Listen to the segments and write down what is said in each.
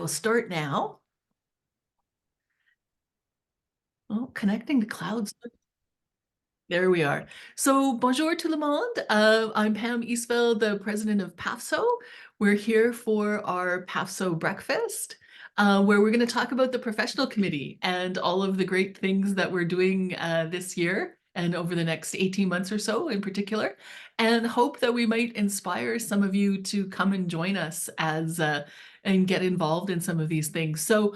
start now. Oh, connecting to clouds. There we are. So, bonjour tout le monde. I'm Pam Eastveld, the president of PAFSO. We're here for our PAFSO breakfast, where we're going to talk about the professional committee and all of the great things that we're doing this year and over the next 18 months or so in particular, and hope that we might inspire some of you to come and join us as and get involved in some of these things. So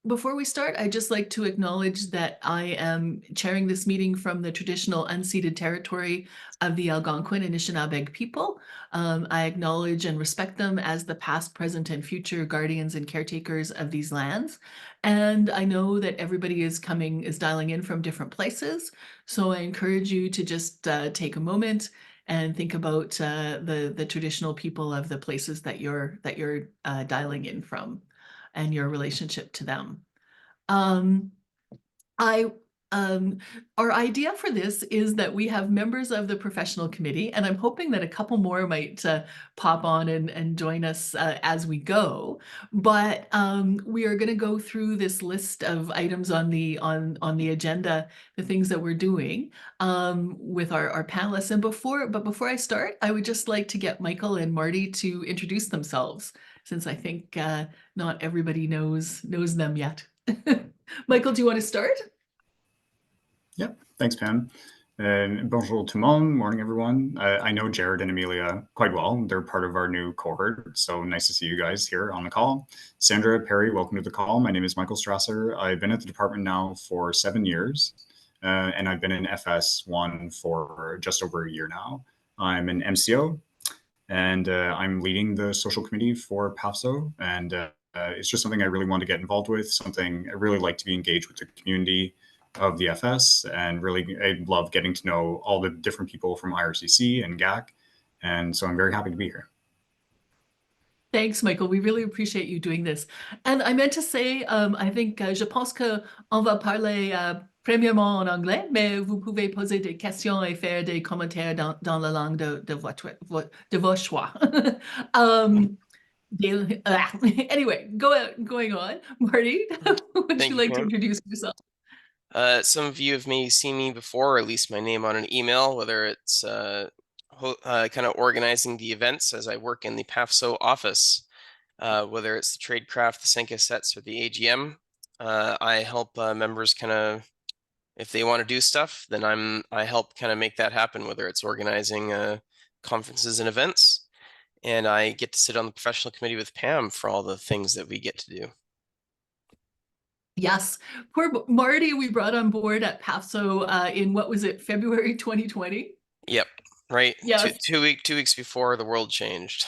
before we start, I'd just like to acknowledge that I am chairing this meeting from the traditional unceded territory of the Algonquin and Anishinaabe people. I acknowledge and respect them as the past, present, and future guardians and caretakers of these lands. And I know that everybody is dialing in from different places. So I encourage you to just take a moment and think about the traditional people of the places that you're dialing in from and your relationship to them. Um, I Our idea for this is that we have members of the professional committee, and I'm hoping that a couple more might pop on and join us as we go. But we are going to go through this list of items on the agenda, the things that we're doing with our panelists. And before I start, I would just like to get Michael and Marty to introduce themselves, since I think not everybody knows them yet. Michael, do you want to start? Yep, thanks, Pam. Bonjour tout le monde, morning everyone. I know Jared and Amelia quite well. They're part of our new cohort, so nice to see you guys here on the call. Sandra, Perry, welcome to the call. My name is Michael Strasser. I've been at the department now for 7 years, and I've been in FS1 for just over a year now. I'm an MCO, and I'm leading the social committee for PAFSO, and it's just something I really want to get involved with, something I really like to be engaged with the community of the FS, and really I love getting to know all the different people from IRCC and GAC, and so I'm very happy to be here. Thanks, Michael. We really appreciate you doing this. And I meant to say, I think, je pense que on va parler premièrement en anglais, mais vous pouvez poser des questions et faire des commentaires dans la langue de vos choix. Anyway, going on. Marty, would you like to introduce yourself? Some of you have maybe seen me before, or at least my name on an email, whether it's kind of organizing the events as I work in the PAFSO office, whether it's the Tradecraft, the Senka sets, or the AGM. I help members kind of, if they want to do stuff, then I help kind of make that happen, whether it's organizing conferences and events. And I get to sit on the professional committee with Pam for all the things that we get to do. Yes, poor Marty, we brought on board at PAFSO in what was it, February 2020? Yep, right. Yes. Two weeks before the world changed.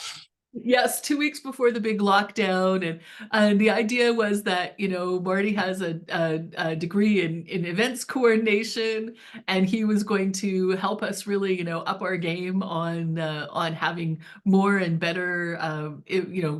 Yes, 2 weeks before the big lockdown, and the idea was that Marty has a degree in events coordination, and he was going to help us really up our game on having more and better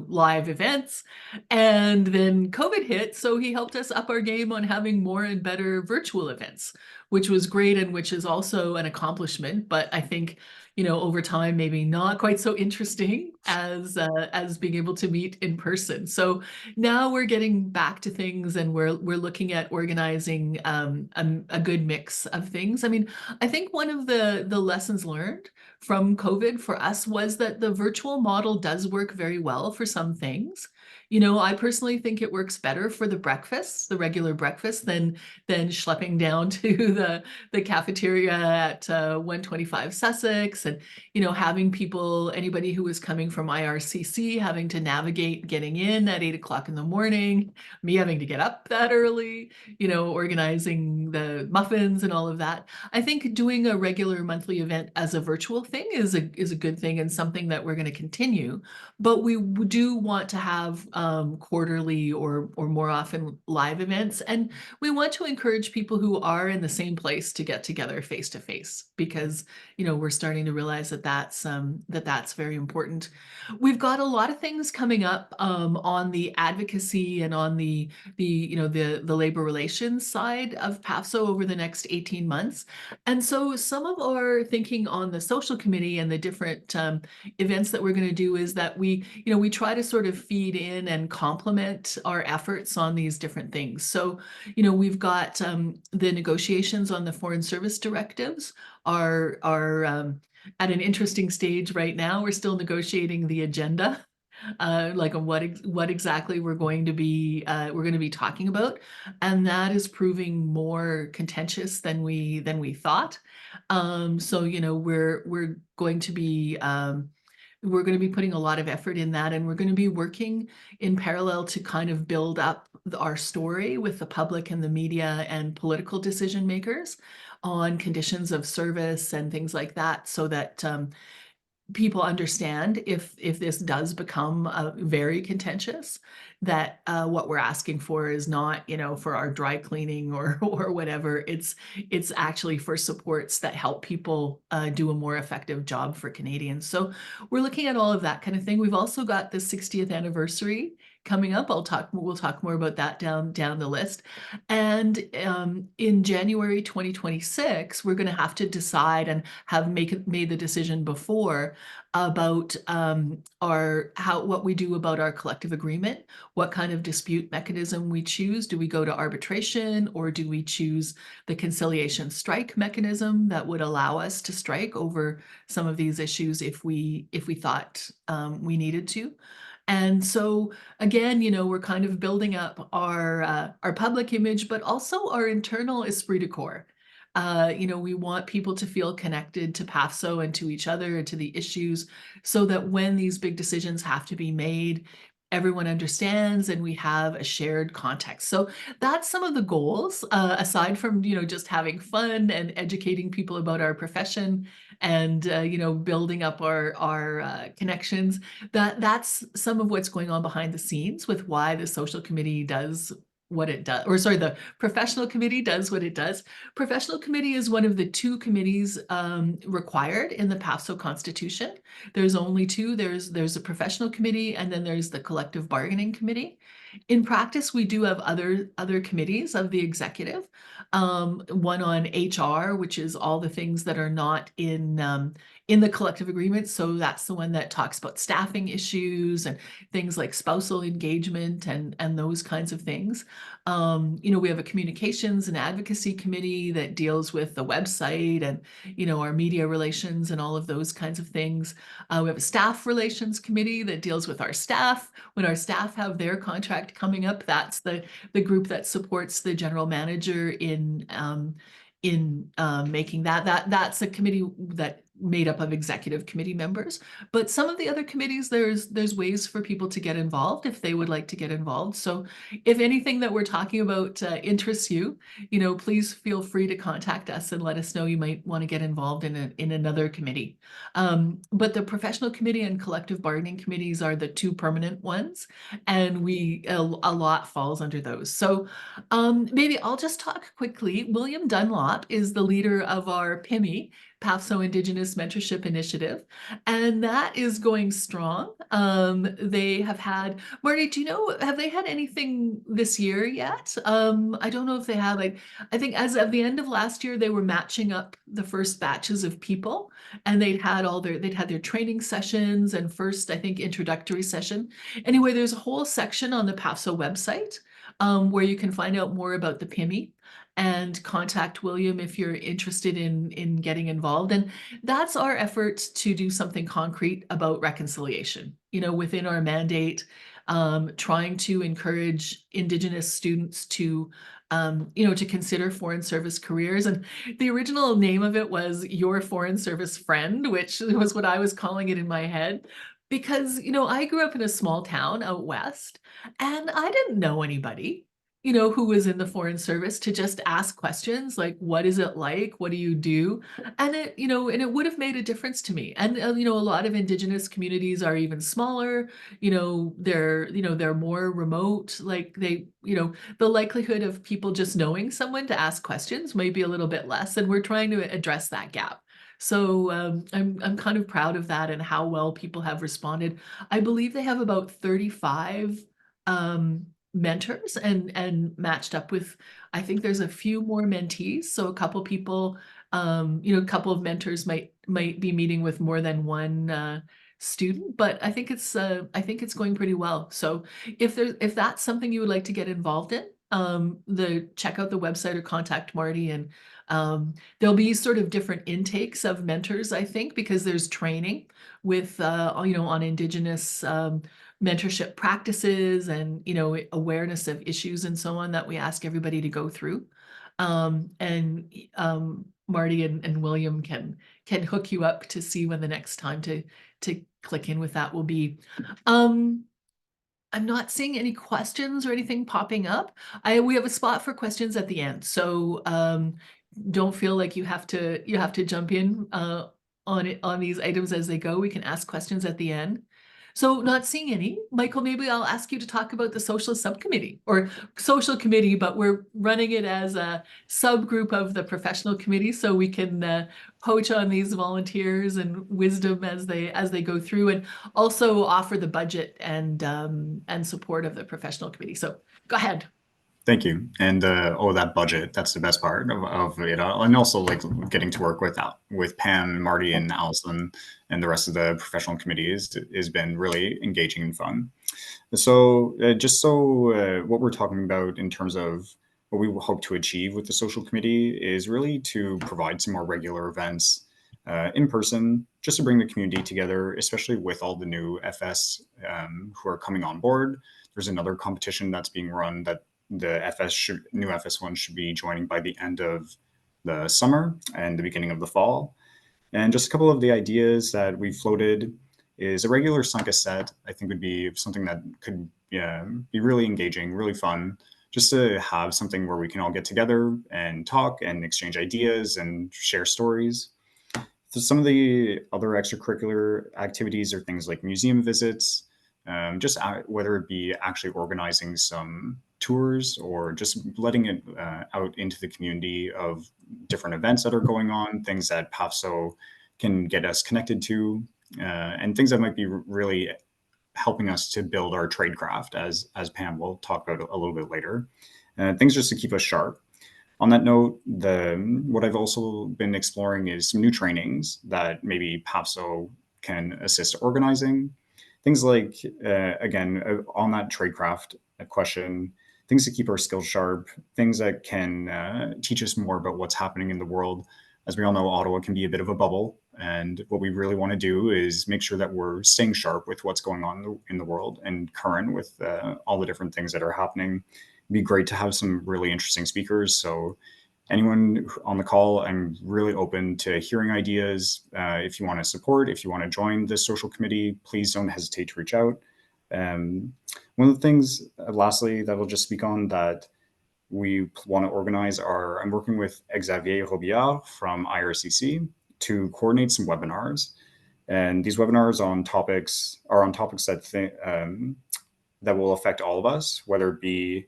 live events. And then COVID hit, so he helped us up our game on having more and better virtual events, which was great and which is also an accomplishment. But I think over time, maybe not quite so interesting as being able to meet in person. So now we're getting back to things, and we're looking at organizing a good mix of things. I mean, I think one of the lessons learned from COVID for us was that the virtual model does work very well for some things. I personally think it works better for the breakfasts, the regular breakfast, than schlepping down to the cafeteria at 125 Sussex, and having people, anybody who was coming from IRCC, having to navigate getting in at 8 o'clock in the morning, me having to get up that early, organizing the muffins and all of that. I think doing a regular monthly event as a virtual thing is a good thing, and something that we're going to continue. But we do want to have quarterly or more often live events, and we want to encourage people who are in the same place to get together face to face, because we're starting to realize that that's very important. We've got a lot of things coming up on the advocacy and on the labor relations side of PAFSO over the next 18 months. And so some of our thinking on the social committee and the different events that we're going to do is that we try to sort of feed in in and complement our efforts on these different things. So, you know, we've got the negotiations on the Foreign Service directives are at an interesting stage right now. We're still negotiating the agenda, like on what exactly we're going to be talking about, and that is proving more contentious than we thought. So you know we're going to be putting a lot of effort in that, and we're going to be working in parallel to kind of build up our story with the public and the media and political decision makers on conditions of service and things like that, so that people understand if this does become very contentious, that what we're asking for is not, you know, for our dry cleaning or or whatever. It's actually for supports that help people do a more effective job for Canadians. So we're looking at all of that kind of thing. We've also got the 60th anniversary coming up. We'll talk more about that down the list. And in January 2026, we're going to have to decide and have made the decision before about what we do about our collective agreement, what kind of dispute mechanism we choose. Do we go to arbitration, or do we choose the conciliation strike mechanism that would allow us to strike over some of these issues if we thought we needed to? And so again, you know, we're kind of building up our public image, but also our internal esprit de corps. You know, we want people to feel connected to PAFSO and to each other and to the issues, so that when these big decisions have to be made, everyone understands and we have a shared context. So that's some of the goals, aside from, you know, just having fun and educating people about our profession and, you know, building up our connections. That's some of what's going on behind the scenes with why the social committee does what it does, or sorry, the professional committee does what it does. Professional committee is one of the two committees required in the PAFSO Constitution. There's only two. There's a professional committee, and then there's the collective bargaining committee. In practice, we do have other committees of the executive. One on HR, which is all the things that are not in the collective agreement. So that's the one that talks about staffing issues and things like spousal engagement and those kinds of things. You know, we have a communications and advocacy committee that deals with the website and, you know, our media relations and all of those kinds of things. We have a staff relations committee that deals with our staff. When our staff have their contract coming up, that's the group that supports the general manager in making that's a committee that made up of executive committee members. But some of the other committees, there's ways for people to get involved if they would like to get involved. So if anything that we're talking about interests you, you know, please feel free to contact us and let us know you might want to get involved in another committee. But the professional committee and collective bargaining committees are the two permanent ones, and a lot falls under those. So maybe I'll just talk quickly. William Dunlop is the leader of our PIMI, PAFSO Indigenous Mentorship Initiative, and that is going strong. They have had, Marty, do you know, have they had anything this year yet? I don't know if they have. I think as of the end of last year, they were matching up the first batches of people, and they'd had their training sessions and first, I think, introductory session. Anyway, there's a whole section on the PAFSO website where you can find out more about the PIMI and contact William if you're interested in getting involved. And that's our effort to do something concrete about reconciliation, you know, within our mandate, trying to encourage Indigenous students to you know, to consider foreign service careers. And the original name of it was Your Foreign Service Friend, which was what I was calling it in my head. Because, you know, I grew up in a small town out west, and I didn't know anybody, you know, who was in the foreign service to just ask questions like, what is it like? What do you do? And it, you know, and it would have made a difference to me. And, you know, a lot of Indigenous communities are even smaller, you know, they're more remote, like you know, the likelihood of people just knowing someone to ask questions might be a little bit less. And we're trying to address that gap. So I'm kind of proud of that and how well people have responded. I believe they have about 35 mentors and matched up with, I think there's a few more mentees. So a couple people, you know, a couple of mentors might be meeting with more than one student, but I think it's going pretty well. So if that's something you would like to get involved in, check out the website or contact Marty, and there'll be sort of different intakes of mentors, I think, because there's training with on Indigenous mentorship practices and awareness of issues and so on that we ask everybody to go through. And Marty and William can hook you up to see when the next time to click in with that will be. Um, I'm not seeing any questions or anything popping up. We have a spot for questions at the end, so don't feel like you have to jump in on these items as they go. We can ask questions at the end. So not seeing any. Michael, maybe I'll ask you to talk about the social subcommittee or social committee, but we're running it as a subgroup of the professional committee, so we can poach on these volunteers and wisdom as they go through, and also offer the budget and support of the professional committee. So go ahead. Thank you. And that budget, that's the best part of it. And also like getting to work with Pam, Marty, and Allison and the rest of the professional committee has been really engaging and fun. So what we're talking about in terms of what we hope to achieve with the social committee is really to provide some more regular events in person, just to bring the community together, especially with all the new FS who are coming on board. There's another competition that's being run that the new FS1 should be joining by the end of the summer and the beginning of the fall. And just a couple of the ideas that we floated is a regular Sunka set, I think would be something that could be really engaging, really fun, just to have something where we can all get together and talk and exchange ideas and share stories. So some of the other extracurricular activities are things like museum visits, just whether it be actually organizing some tours or just letting it out into the community of different events that are going on, things that PAFSO can get us connected to, and things that might be really helping us to build our tradecraft, as Pam will talk about a little bit later. Things just to keep us sharp. On that note, what I've also been exploring is some new trainings that maybe PAFSO can assist organizing. Things like, again, on that tradecraft question, things to keep our skills sharp, things that can teach us more about what's happening in the world. As we all know, Ottawa can be a bit of a bubble. And what we really want to do is make sure that we're staying sharp with what's going on in the world and current with all the different things that are happening. It'd be great to have some really interesting speakers. So anyone on the call, I'm really open to hearing ideas. If you want to support, if you want to join the social committee, please don't hesitate to reach out. One of the things, lastly, that I'll just speak on that we want to organize I'm working with Xavier Robillard from IRCC to coordinate some webinars. And these webinars are on topics that will affect all of us, whether it be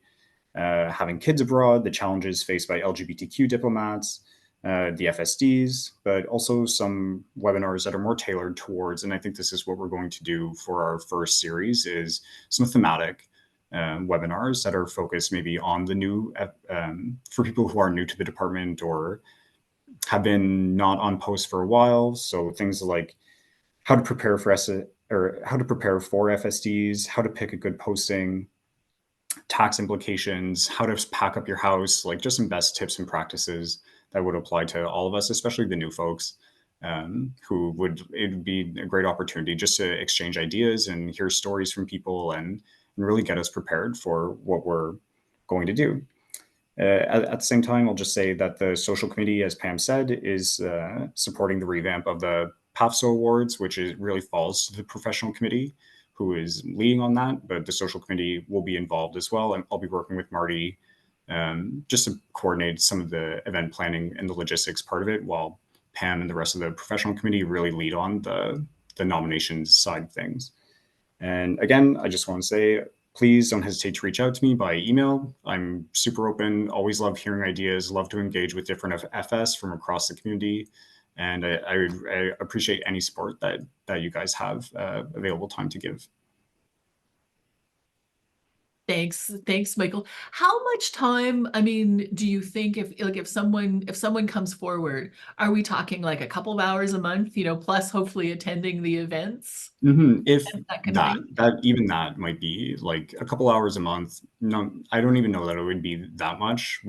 having kids abroad, the challenges faced by LGBTQ diplomats, the FSDs, but also some webinars that are more tailored towards, and I think this is what we're going to do for our first series, is some thematic webinars that are focused maybe on the new, for people who are new to the department or have been not on post for a while. So things like how to prepare for FSDs, how to pick a good posting, tax implications, how to pack up your house, like just some best tips and practices that would apply to all of us, especially the new folks, it'd be a great opportunity just to exchange ideas and hear stories from people and really get us prepared for what we're going to do. At the same time, I'll just say that the social committee, as Pam said, is supporting the revamp of the PAFSO awards, which really falls to the professional committee, who is leading on that, but the social committee will be involved as well. And I'll be working with Marty just to coordinate some of the event planning and the logistics part of it, while Pam and the rest of the professional committee really lead on the nominations side of things. And again, I just want to say, please don't hesitate to reach out to me by email. I'm super open, always love hearing ideas, love to engage with different FS from across the community. And I appreciate any support that you guys have available time to give. Thanks, Michael. How much time, I mean, do you think if someone comes forward, are we talking like a couple of hours a month, plus hopefully attending the events If and that kind of that thing? even that might be like a couple hours a month. No, I don't even know that it would be that much.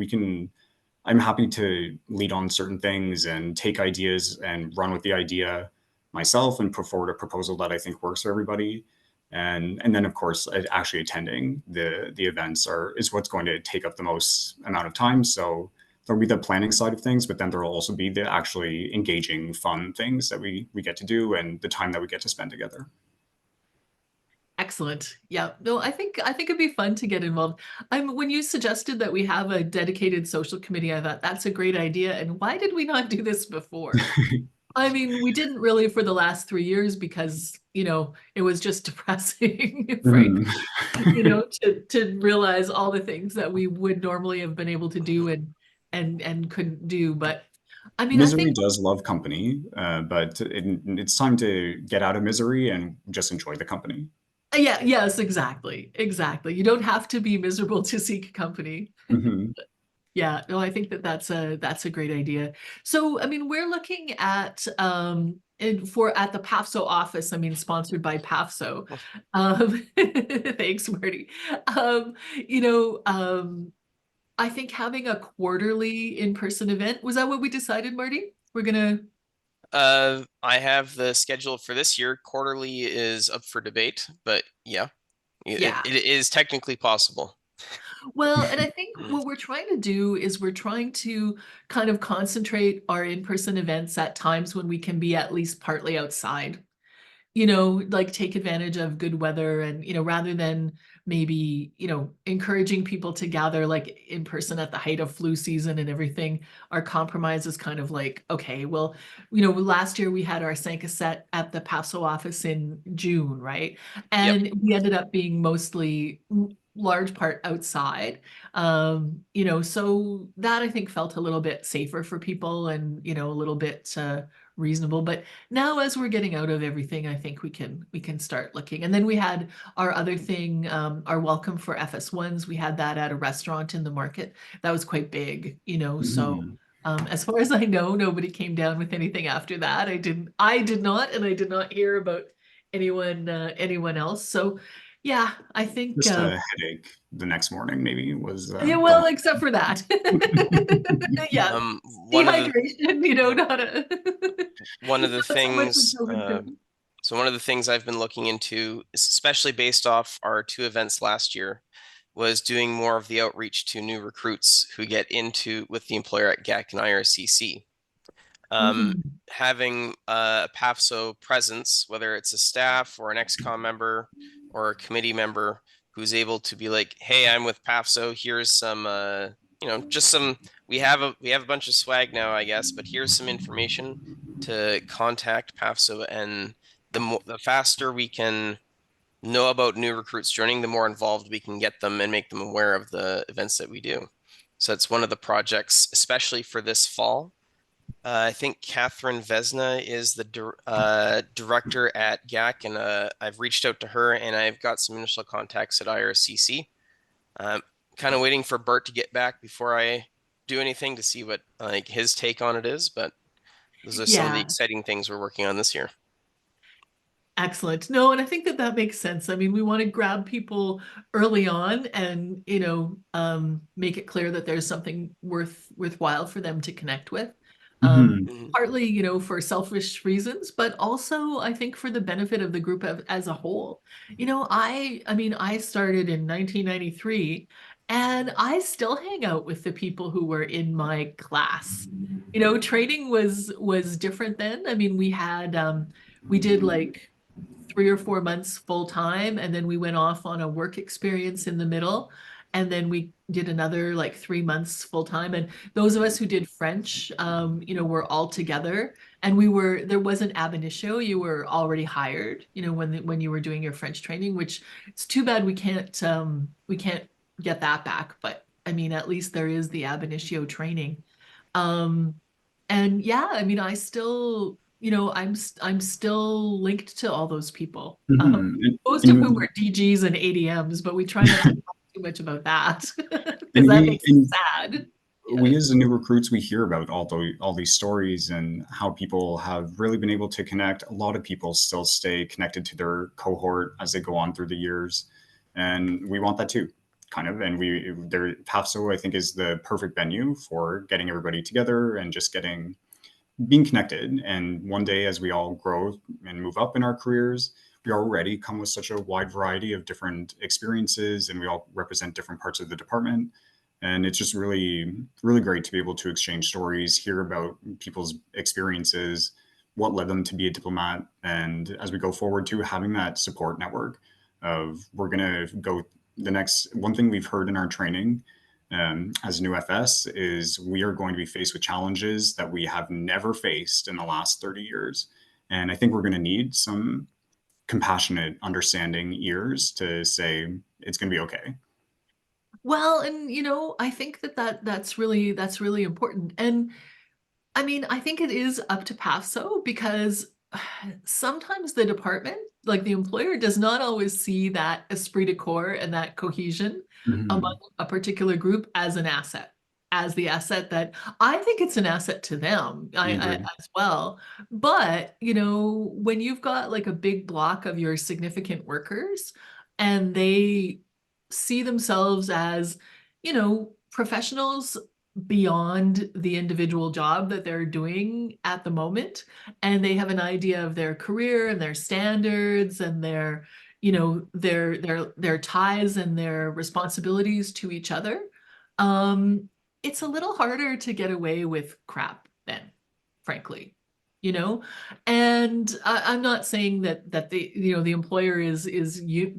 I'm happy to lead on certain things and take ideas and run with the idea myself and put forward a proposal that I think works for everybody. And then of course actually attending the events is what's going to take up the most amount of time. So there'll be the planning side of things, but then there'll also be the actually engaging, fun things that we get to do and the time that we get to spend together. Excellent. Yeah. No, I think it'd be fun to get involved. When you suggested that we have a dedicated social committee, I thought that's a great idea. And why did we not do this before? I mean, we didn't really for the last 3 years because, it was just depressing, frankly, Mhm. to realize all the things that we would normally have been able to do and couldn't do. But I mean, I Misery think, does love company, but it's time to get out of misery and just enjoy the company. yeah, yes, exactly. Exactly. You don't have to be miserable to seek company. Mhm. Yeah, no, I think that that's a great idea. So, I mean, we're looking at at the PAFSO office, I mean, sponsored by PAFSO. Thanks, Marty. Um, you know, um, I think having a quarterly in-person event, was that what we decided, Marty? We're gonna, I have the schedule for this year. Quarterly is up for debate, but yeah, yeah. it is technically possible. Well, and I think what we're trying to do is we're trying to kind of concentrate our in-person events at times when we can be at least partly outside. Like take advantage of good weather and, rather than maybe, encouraging people to gather like in person at the height of flu season and everything, our compromise is kind of like, okay, well, last year we had our Sanka set at the PAFSO office in June, right? Yep. And we ended up being mostly large part outside. So that I think felt a little bit safer for people and, a little bit reasonable. But now as we're getting out of everything, I think we can start looking. And then we had our other thing, our welcome for FS1s. We had that at a restaurant in the market. That was quite big, so Mhm. as far as I know, nobody came down with anything after that. I did not, and I did not hear about anyone else. So yeah, I think Just a headache the next morning, maybe was yeah, the well, except for that. Yeah, One of the dehydration, not a one of the not so much a things COVID thing. so one of the things I've been looking into, especially based off our two events last year, was doing more of the outreach to new recruits who get into with the employer at GAC and IRCC. Mm. Having a PAFSO presence, whether it's a staff or an XCOM member or a committee member who's able to be like, hey, I'm with PAFSO, here's some just some we have a bunch of swag now, I guess, but here's some information to contact PAFSO, and the faster we can know about new recruits joining, the more involved we can get them and make them aware of the events that we do. So it's one of the projects, especially for this fall. I think Catherine Vesna is the director at GAC, and I've reached out to her, and I've got some initial contacts at IRCC. Kind of waiting for Bert to get back before I do anything to see what like his take on it is, but those are some of the Yeah, exciting things we're working on this year. excellent. No, and I think that makes sense. I mean, we want to grab people early on and, make it clear that there's something worthwhile for them to connect with. Um, Mhm. Mhm. Partly, for selfish reasons, but also I think for the benefit of the group as a whole. I mean, I started in 1993 and I still hang out with the people who were in my class. Training was different then. I mean, we did like 3 or 4 months full time, and then we went off on a work experience in the middle, and then we did another like 3 months full time. And those of us who did French, were all together, and there wasn't ab initio. You were already hired, when you were doing your French training, which it's too bad we can't get that back. But I mean, at least there is the ab initio training. Um, and yeah, I mean, I'm still linked to all those people. Mhm. Most of whom And are DGs and ADMs, but we try not to talk too much about that because And that we makes it and sad. Yeah. we as the new recruits, we hear about all these stories and how people have really been able to connect. A lot of people still stay connected to their cohort as they go on through the years, and we want that too, kind of. And PAFSO, I think, is the perfect venue for getting everybody together and just being connected. And one day, as we all grow and move up in our careers, we already come with such a wide variety of different experiences, and we all represent different parts of the department. And it's just really, really great to be able to exchange stories, hear about people's experiences, what led them to be a diplomat. And as we go forward to having that support network of we're going to go the next one thing we've heard in our training as a new FS is we are going to be faced with challenges that we have never faced in the last 30 years. And I think we're going to need some compassionate, understanding ears to say it's going to be okay. Well, and I think that's really important. And I mean, I think it is up to PAFSO because sometimes the department, like the employer, does not always see that esprit de corps and that cohesion Mm-hmm. among a particular group as an asset, as the asset that I think it's an asset to them I agree. as well. But, when you've got like a big block of your significant workers and they see themselves as, professionals beyond the individual job that they're doing at the moment, and they have an idea of their career and their standards and their ties and their responsibilities to each other. It's a little harder to get away with crap then, frankly. you know and I'm not saying that the employer is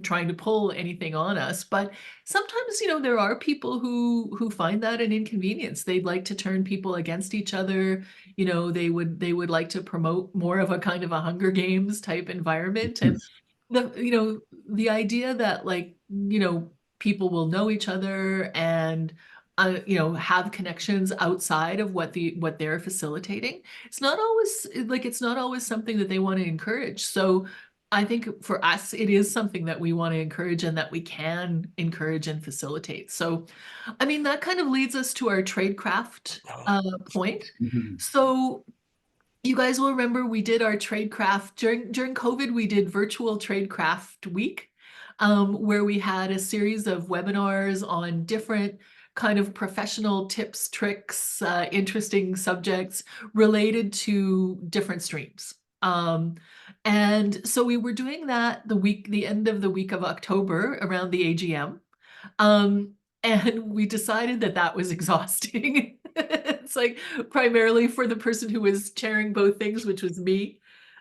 trying to pull anything on us, but sometimes there are people who find that an inconvenience. They'd like to turn people against each other. They would like to promote more of a kind of a Hunger Games type environment. And the idea that, like, people will know each other and have connections outside of what they're facilitating. It's not always something that they want to encourage. So I think for us, it is something that we want to encourage and that we can encourage and facilitate. So, I mean, that kind of leads us to our tradecraft point. Mhm. So you guys will remember we did our tradecraft during COVID. We did virtual tradecraft week, where we had a series of webinars on different kind of professional tips, tricks, interesting subjects related to different streams. And so we were doing that the end of the week of October around the AGM. Um, and we decided that that was exhausting. It's like primarily for the person who was chairing both things, which was me.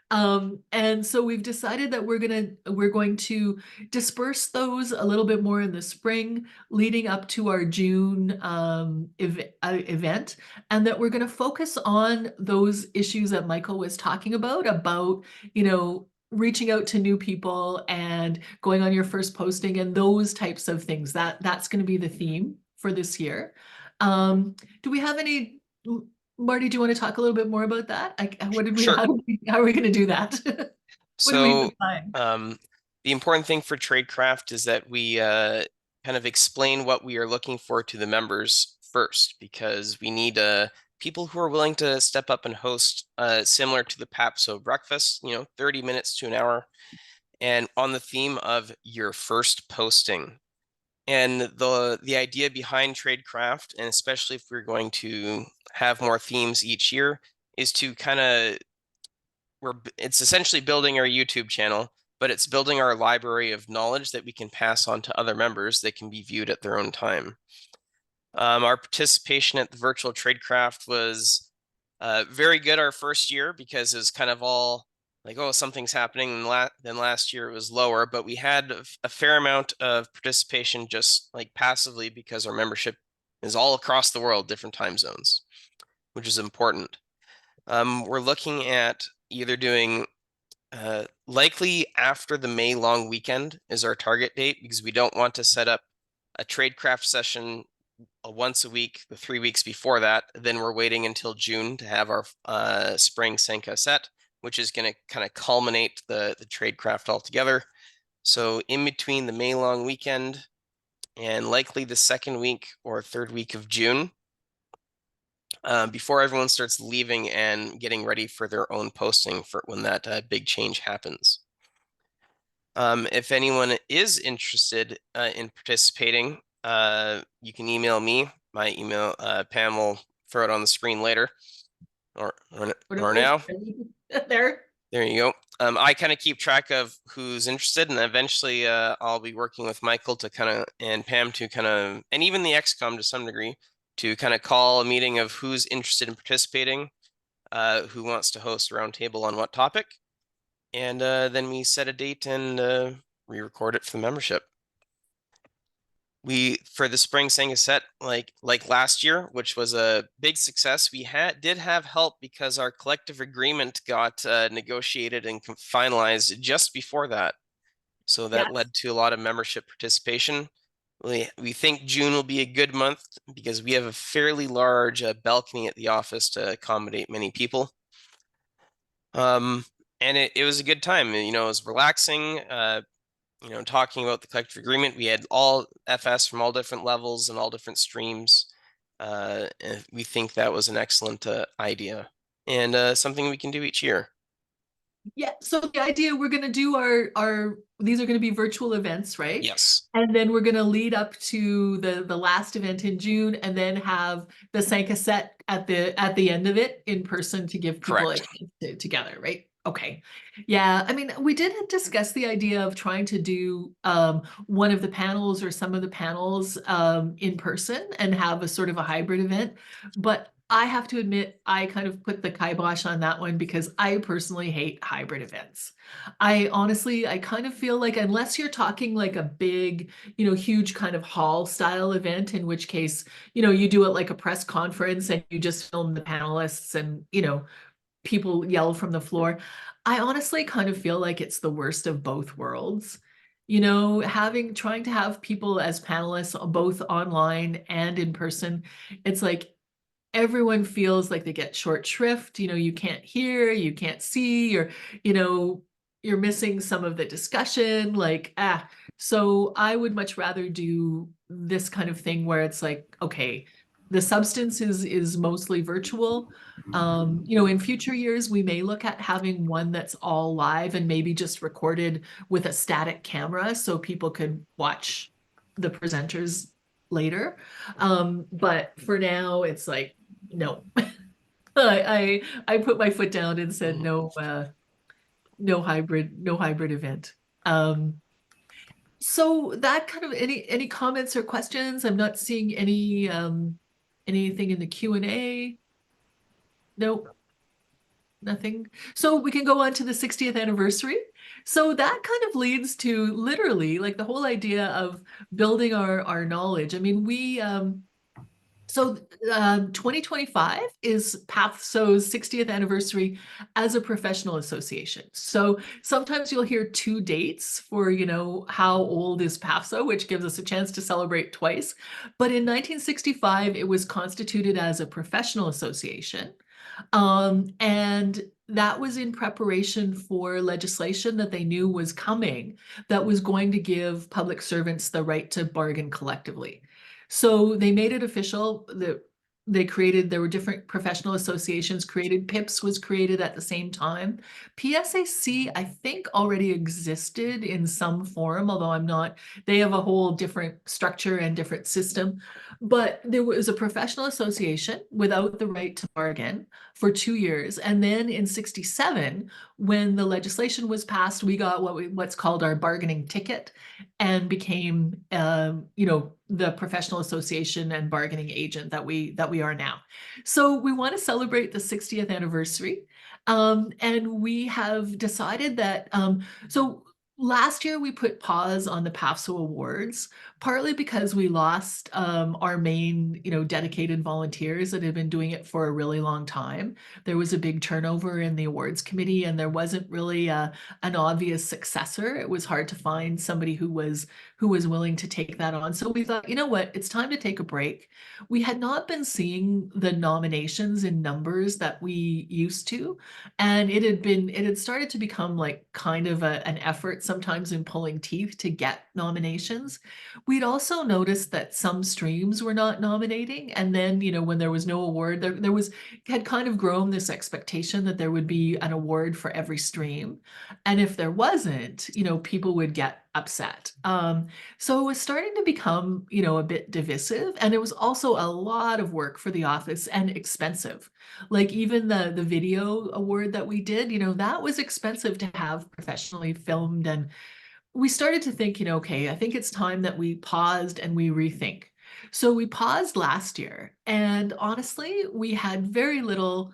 And so we've decided that we're going to disperse those a little bit more in the spring, leading up to our June event, and that we're going to focus on those issues that Michael was talking about reaching out to new people and going on your first posting and those types of things. That's going to be the theme for this year. Do we have any? Marty, do you want to talk a little bit more about that? What did we, Sure. how are we going to do that? What do we So define? the important thing for Tradecraft is that we kind of explain what we are looking for to the members first, because we need people who are willing to step up and host similar to the PAPSO breakfast, 30 minutes to an hour, and on the theme of your first posting. And the idea behind Tradecraft, and especially if we're going to have more themes each year, is to kind of it's essentially building our YouTube channel, but it's building our library of knowledge that we can pass on to other members that can be viewed at their own time. Our participation at the virtual Tradecraft was very good our first year, because it was kind of all like, oh, something's happening. And then last year it was lower, but we had a fair amount of participation just like passively, because our membership is all across the world, different time zones, which is important. We're looking at either doing likely after the May long weekend is our target date, because we don't want to set up a Tradecraft session once a week, the 3 weeks before that. Then we're waiting until June to have our spring Senka set, which is going to kind of culminate the Tradecraft altogether. So in between the May long weekend and likely the second week or third week of June, before everyone starts leaving and getting ready for their own posting for when that big change happens. If anyone is interested in participating, you can email me. My email, Pam will throw it on the screen later, or now. There. There you go. I kind of keep track of who's interested, and eventually I'll be working with Michael to kind of, and Pam to kind of, and even the XCOM to some degree, to kind of call a meeting of who's interested in participating, who wants to host a roundtable on what topic, and then we set a date and re-record it for the membership. For the spring sang a set like last year, which was a big success. We did have help because our collective agreement got negotiated and finalized just before that. So that led to a lot of membership participation. We think June will be a good month because we have a fairly large balcony at the office to accommodate many people. And it was a good time. You know, it was relaxing. You know, talking about the collective agreement. We had all FS from all different levels and all different streams. And we think that was an excellent idea and something we can do each year. Yeah, so the idea, we're going to do these are going to be virtual events, right? Yes. And then we're going to lead up to the last event in June, and then have the Sanka set at the end of it in person to give people a chance together, right? Okay. Yeah, I mean, we did discuss the idea of trying to do one of the panels or some of the panels in person and have a sort of a hybrid event, but I have to admit, I kind of put the kibosh on that one because I personally hate hybrid events. I kind of feel like unless you're talking like a big, huge kind of hall style event, in which case, you do it like a press conference and you just film the panelists and, people yell from the floor. I honestly kind of feel like it's the worst of both worlds. Trying to have people as panelists both online and in person, it's like everyone feels like they get short shrift. You can't hear, you can't see, or you're missing some of the discussion, so I would much rather do this kind of thing where it's like, okay, the substance is mostly virtual. In future years we may look at having one that's all live and maybe just recorded with a static camera so people could watch the presenters later. But for now it's like, no. I put my foot down and said no, no hybrid event. So that kind of, any comments or questions? I'm not seeing anything in the Q&A. Nope, nothing. So we can go on to the 60th anniversary. So that kind of leads to literally like the whole idea of building our knowledge. I mean, 2025 is PAFSO's 60th anniversary as a professional association. So sometimes you'll hear two dates for, how old is PAFSO, which gives us a chance to celebrate twice. But in 1965, it was constituted as a professional association. And that was in preparation for legislation that they knew was coming that was going to give public servants the right to bargain collectively. So they made it official that there were different professional associations created. PIPS was created at the same time. PSAC, I think, already existed in some form, although they have a whole different structure and different system. But there was a professional association without the right to bargain for 2 years. And then in 67, when the legislation was passed, we got what's called our bargaining ticket and became, the professional association and bargaining agent that we are now. So we want to celebrate the 60th anniversary. And we have decided that, so last year we put pause on the PAFSO Awards, partly because we lost our main, dedicated volunteers that had been doing it for a really long time. There was a big turnover in the awards committee, and there wasn't really an obvious successor. It was hard to find somebody who was willing to take that on. So we thought, you know what, it's time to take a break. We had not been seeing the nominations in numbers that we used to, and it had started to become like kind of an effort sometimes in pulling teeth to get nominations. We'd also noticed that some streams were not nominating. And then, when there was no award, there had kind of grown this expectation that there would be an award for every stream. And if there wasn't, people would get upset. So it was starting to become, a bit divisive. And it was also a lot of work for the office and expensive. Like even the video award that we did, that was expensive to have professionally filmed. And we started to think, okay, I think it's time that we paused and we rethink. So we paused last year, and honestly, we had very little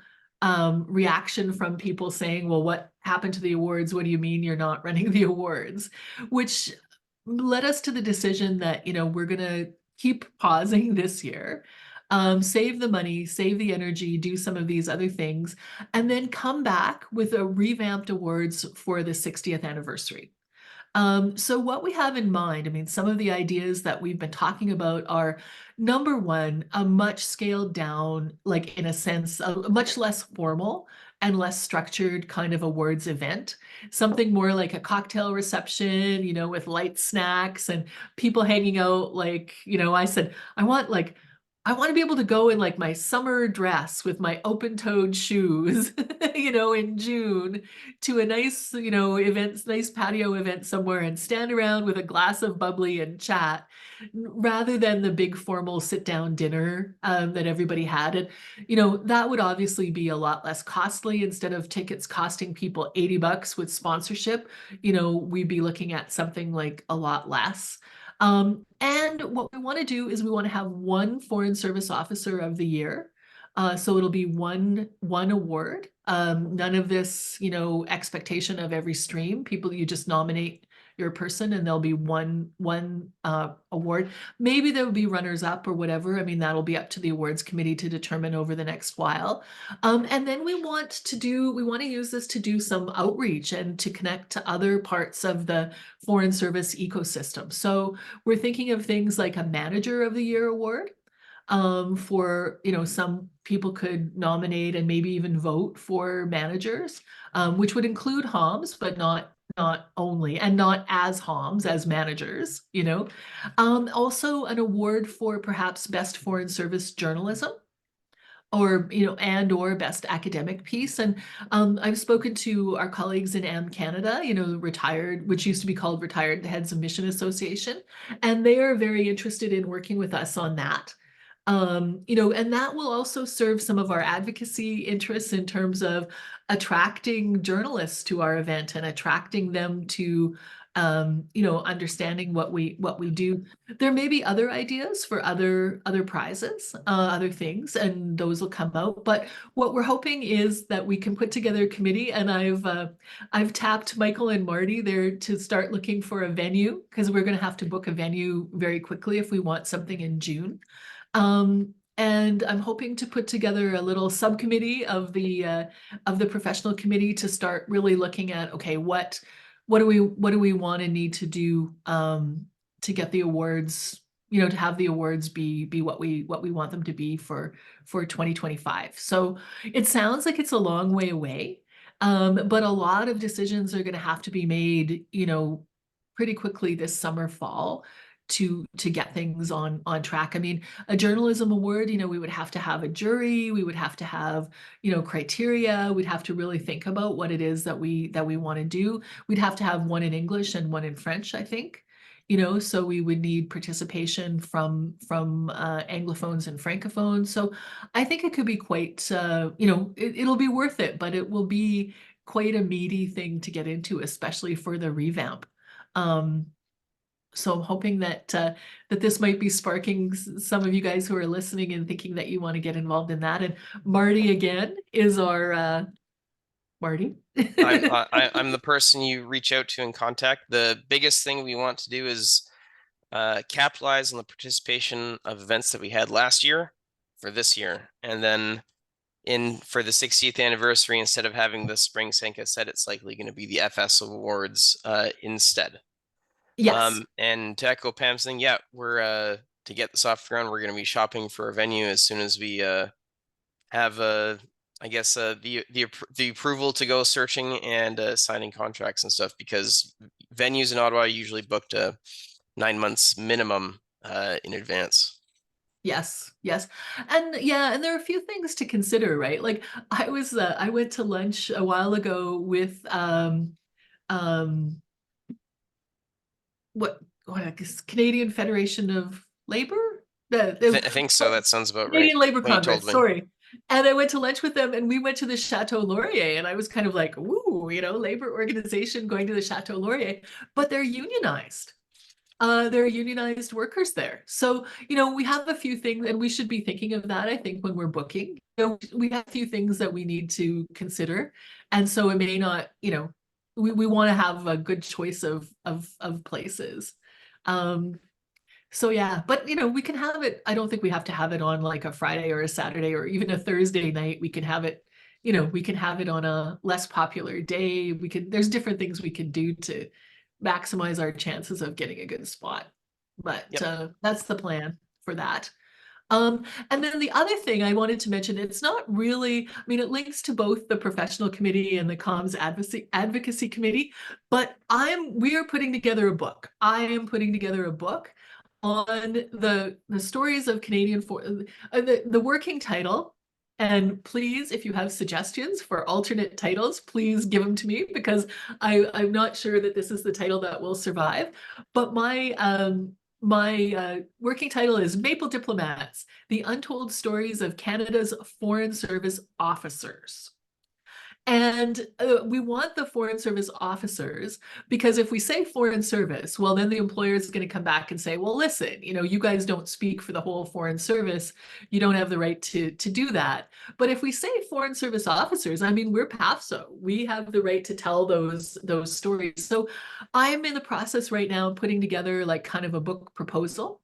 reaction from people saying, well, what happened to the awards? What do you mean you're not running the awards? Which led us to the decision that, we're going to keep pausing this year, save the money, save the energy, do some of these other things, and then come back with a revamped awards for the 60th anniversary. So what we have in mind, I mean, some of the ideas that we've been talking about are, number one, a much scaled down, like in a sense, a much less formal and less structured kind of awards event. Something more like a cocktail reception, with light snacks and people hanging out. Like, I said, I want to be able to go in like my summer dress with my open-toed shoes, in June to a nice, nice patio event somewhere and stand around with a glass of bubbly and chat rather than the big formal sit-down dinner that everybody had. And, that would obviously be a lot less costly. Instead of tickets costing people $80 with sponsorship, we'd be looking at something like a lot less. And what we want to do is we want to have one Foreign Service Officer of the Year. So it'll be one award. None of this, expectation of every stream. People, you just nominate your person and there'll be one award. Maybe there will be runners up or whatever. I mean, that'll be up to the awards committee to determine over the next while. And then we want to use this to do some outreach and to connect to other parts of the Foreign Service ecosystem. So we're thinking of things like a Manager of the Year award. For, some people could nominate and maybe even vote for managers, which would include HOMs, but not only, and not as HOMs, as managers, Also an award for perhaps best foreign service journalism, or or best academic piece. And I've spoken to our colleagues in AM Canada, retired, which used to be called Retired Heads of Mission Association, and they are very interested in working with us on that. And that will also serve some of our advocacy interests in terms of attracting journalists to our event and attracting them to, understanding what we do. There may be other ideas for other prizes, other things, and those will come out. But what we're hoping is that we can put together a committee, and I've tapped Michael and Marty there to start looking for a venue, because we're going to have to book a venue very quickly if we want something in June. And I'm hoping to put together a little subcommittee of the professional committee to start really looking at, okay, what do we want and need to do to get the awards, to have the awards be what we want them to be for 2025. So it sounds like it's a long way away, but a lot of decisions are going to have to be made, pretty quickly this summer, fall, to get things on track. I mean, a journalism award, we would have to have a jury, we would have to have, criteria, we'd have to really think about what it is that we want to do. We'd have to have one in English and one in French, I think. So we would need participation from Anglophones and Francophones. So I think it could be quite, it'll be worth it, but it will be quite a meaty thing to get into, especially for the revamp. So I'm hoping that that this might be sparking some of you guys who are listening and thinking that you want to get involved in that. And Marty again is our Marty. I'm the person you reach out to and contact. The biggest thing we want to do is capitalize on the participation of events that we had last year for this year, and then for the 60th anniversary, instead of having the Spring Senka set, it's likely going to be the FS Awards instead. Yes. And to echo Pam's thing, yeah, we're to get this off the ground, we're going to be shopping for a venue as soon as we have I guess the approval to go searching and signing contracts and stuff, because venues in Ottawa are usually booked 9 months minimum in advance. Yes, yes. And yeah, and there are a few things to consider, right? Like I went to lunch a while ago with um what I guess Canadian Federation of Labor? I think so. That sounds about right. Canadian Labor What you told Congress, me. sorry. And I went to lunch with them and we went to the Chateau Laurier and I was kind of like, ooh, labor organization going to the Chateau Laurier, but they're unionized. There are unionized workers there. So, we have a few things and we should be thinking of that, I think, when we're booking. We have a few things that we need to consider. And so it may not, we want to have a good choice of places. Um, so yeah, but we can have it. I don't think we have to have it on like a Friday or a Saturday or even a Thursday night. We can have it, we can have it on a less popular day. There's different things we can do to maximize our chances of getting a good spot. But Yep. that's the plan for that. And then the other thing I wanted to mention, it's not really, I mean, it links to both the professional committee and the comms advocacy committee, but we are putting together a book. I am putting together a book on the stories of Canadian the working title. And please, if you have suggestions for alternate titles, please give them to me because I'm not sure that this is the title that will survive. But my working title is Maple Diplomats, The Untold Stories of Canada's Foreign Service Officers. And we want the Foreign Service officers because if we say Foreign Service, well, then the employer is going to come back and say, well, listen, you guys don't speak for the whole Foreign Service. You don't have the right to do that. But if we say Foreign Service officers, I mean, we're PAFSO. We have the right to tell those stories. So I'm in the process right now of putting together like kind of a book proposal.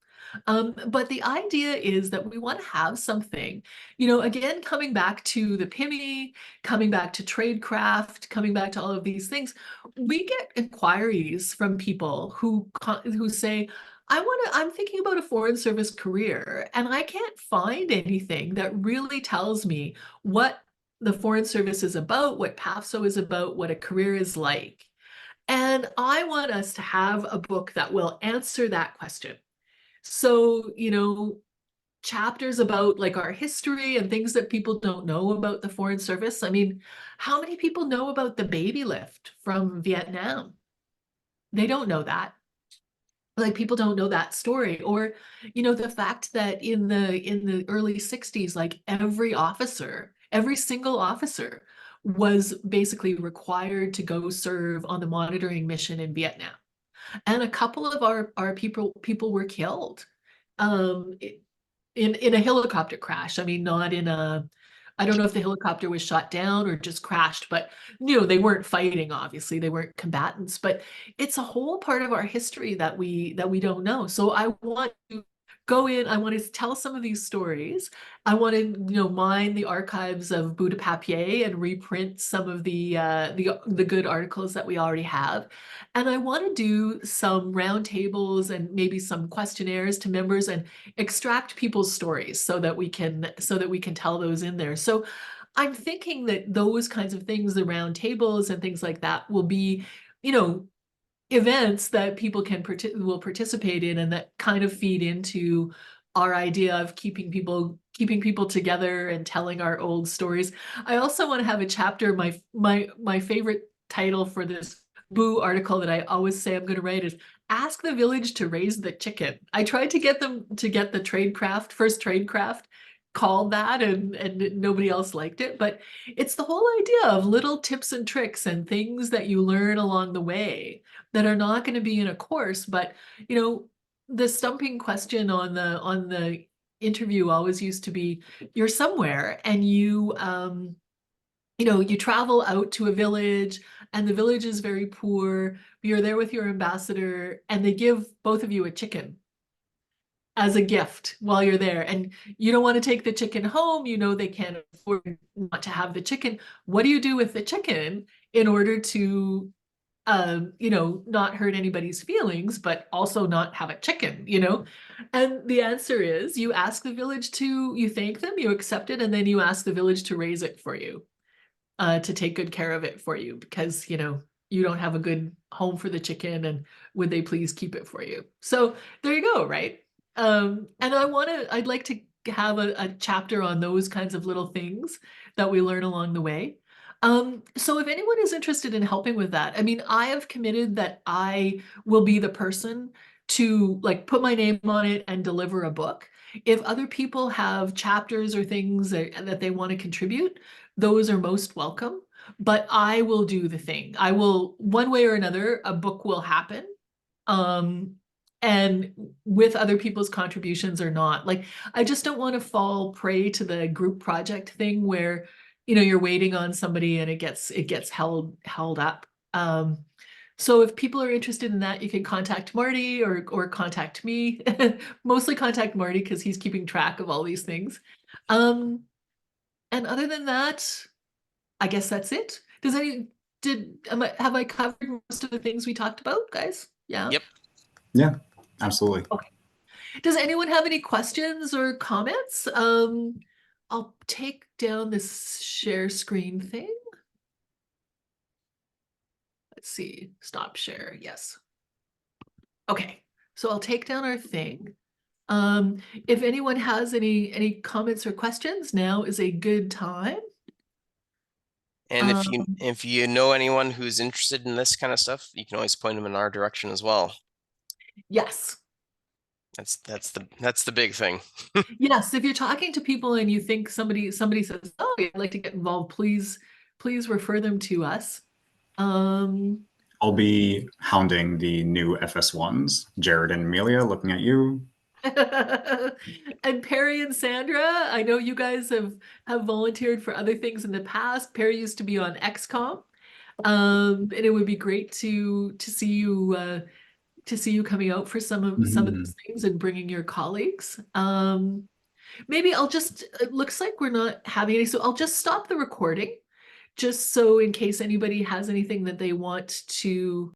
But the idea is that we want to have something, again, coming back to the PIMI, coming back to tradecraft, coming back to all of these things, we get inquiries from people who say, I'm thinking about a foreign service career and I can't find anything that really tells me what the foreign service is about, what PAFSO is about, what a career is like. And I want us to have a book that will answer that question. So, chapters about like our history and things that people don't know about the Foreign Service. I mean, how many people know about the baby lift from Vietnam? They don't know that. Like people don't know that story. Or, the fact that in the early 60s, like every single officer was basically required to go serve on the monitoring mission in Vietnam. And a couple of our people were killed. Um, in a helicopter crash. I mean, not in a, I don't know if the helicopter was shot down or just crashed, but they weren't fighting, obviously. They weren't combatants, but it's a whole part of our history that we don't know. So I want to go in, I want to tell some of these stories. I want to, mine the archives of Buddha Papier and reprint some of the good articles that we already have. And I want to do some roundtables and maybe some questionnaires to members and extract people's stories so that we can tell those in there. So I'm thinking that those kinds of things, the round tables and things like that, will be, events that people will participate in and that kind of feed into our idea of keeping people together and telling our old stories. I also want to have a chapter. My favorite title for this Boo article that I always say I'm going to write is Ask the Village to Raise the Chicken. I tried to get them to get the first tradecraft called that and nobody else liked it, but it's the whole idea of little tips and tricks and things that you learn along the way that are not going to be in a course. But the stumping question on the interview always used to be, you're somewhere and you travel out to a village and the village is very poor. You're there with your ambassador and they give both of you a chicken as a gift while you're there. And you don't want to take the chicken home. They can't afford not to have the chicken. What do you do with the chicken in order to, not hurt anybody's feelings, but also not have a chicken, And the answer is you ask the village you thank them, you accept it, and then you ask the village to raise it for you, to take good care of it for you because, you don't have a good home for the chicken, and would they please keep it for you? So there you go, right? And I'd like to have a chapter on those kinds of little things that we learn along the way. So if anyone is interested in helping with that, I mean, I have committed that I will be the person to like put my name on it and deliver a book. If other people have chapters or things that they want to contribute, those are most welcome. But I will do the thing. I will, one way or another, a book will happen. Um, and with other people's contributions or not. Like, I just don't want to fall prey to the group project thing where, you know, you're waiting on somebody and it gets held up. So if people are interested in that, you can contact Marty or contact me. Mostly contact Marty because he's keeping track of all these things. And other than that, I guess that's it. Have I covered most of the things we talked about, guys? Yeah. Yep. Yeah, absolutely. Okay. Does anyone have any questions or comments? I'll take down this share screen thing. Let's see, stop share, yes. Okay, so I'll take down our thing. If anyone has any comments or questions, now is a good time. And if you know anyone who's interested in this kind of stuff, you can always point them in our direction as well. Yes. That's the big thing. Yes, if you're talking to people and you think somebody says, "Oh, I'd like to get involved," please refer them to us. I'll be hounding the new FS1s. Jared and Amelia, looking at you. And Perry and Sandra, I know you guys have volunteered for other things in the past. Perry used to be on XCOM, and it would be great to see you coming out for some of those things and bringing your colleagues. Maybe it looks like we're not having any, so I'll just stop the recording just so in case anybody has anything that they want to